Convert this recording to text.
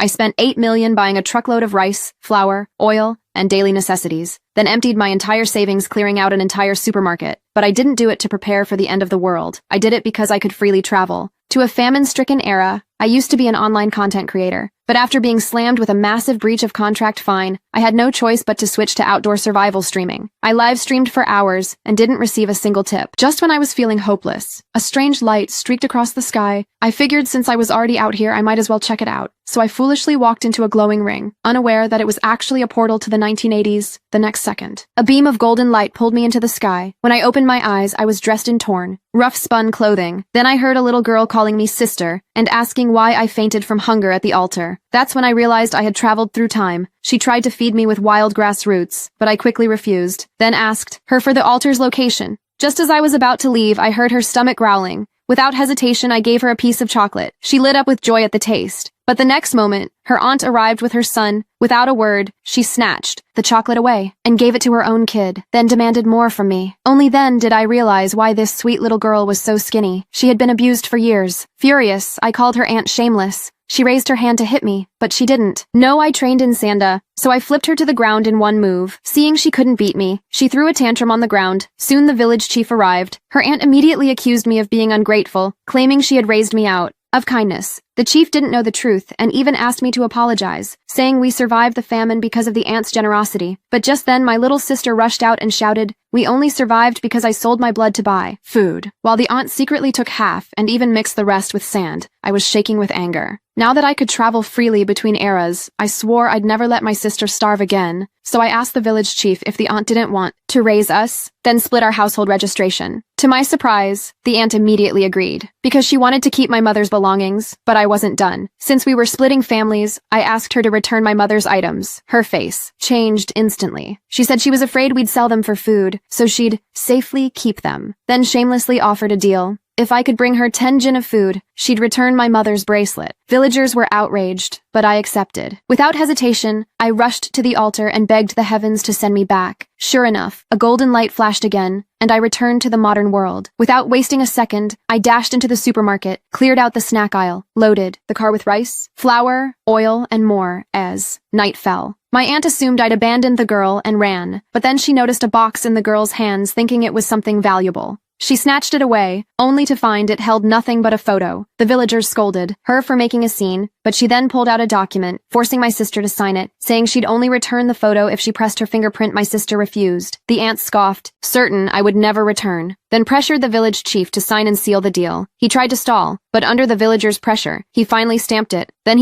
I spent $8 million buying a truckload of rice, flour, oil, and daily necessities, then emptied my entire savings clearing out an entire supermarket. But I didn't do it to prepare for the end of the world. I did it because I could freely travel. To a famine-stricken era, I used to be an online content creator. But after being slammed with a massive breach of contract fine, I had no choice but to switch to outdoor survival streaming. I live-streamed for hours and didn't receive a single tip. Just when I was feeling hopeless, a strange light streaked across the sky. I figured since I was already out here, I might as well check it out. So I foolishly walked into a glowing ring, unaware that it was actually a portal to the 1980s. The next second, a beam of golden light pulled me into the sky. When I opened my eyes, I was dressed in torn, rough-spun clothing. Then I heard a little girl calling me sister and asking why I fainted from hunger at the altar. That's when I realized I had traveled through time. She tried to feed me with wild grass roots, but I quickly refused, then asked her for the altar's location. Just as I was about to leave, I heard her stomach growling. Without hesitation, I gave her a piece of chocolate. She lit up with joy at the taste. But the next moment, her aunt arrived with her son. Without a word, she snatched the chocolate away and gave it to her own kid, then demanded more from me. Only then did I realize why this sweet little girl was so skinny. She had been abused for years. Furious, I called her aunt shameless. She raised her hand to hit me, but she didn't. No, I trained in Sanda, so I flipped her to the ground in one move. Seeing she couldn't beat me, she threw a tantrum on the ground. Soon the village chief arrived. Her aunt immediately accused me of being ungrateful, claiming she had raised me out of kindness. The chief didn't know the truth and even asked me to apologize, saying we survived the famine because of the aunt's generosity. But just then my little sister rushed out and shouted, "We only survived because I sold my blood to buy food," while the aunt secretly took half and even mixed the rest with sand. I was shaking with anger. Now that I could travel freely between eras, I swore I'd never let my sister starve again. So I asked the village chief if the aunt didn't want to raise us, then split our household registration. To my surprise, the aunt immediately agreed, because she wanted to keep my mother's belongings, but I wasn't done. Since we were splitting families, I asked her to return my mother's items. Her face changed instantly. She said she was afraid we'd sell them for food, so she'd safely keep them. Then shamelessly offered a deal. If I could bring her 10 jinn of food, she'd return my mother's bracelet. Villagers were outraged, but I accepted. Without hesitation, I rushed to the altar and begged the heavens to send me back. Sure enough, a golden light flashed again, and I returned to the modern world. Without wasting a second, I dashed into the supermarket, cleared out the snack aisle, loaded the car with rice, flour, oil, and more as night fell. My aunt assumed I'd abandoned the girl and ran, but then she noticed a box in the girl's hands thinking it was something valuable. She snatched it away, only to find it held nothing but a photo. The villagers scolded her for making a scene, but she then pulled out a document, forcing my sister to sign it, saying she'd only return the photo if she pressed her fingerprint. My sister refused. The aunt scoffed, certain I would never return, then pressured the village chief to sign and seal the deal. He tried to stall, but under the villagers' pressure, he finally stamped it. Then he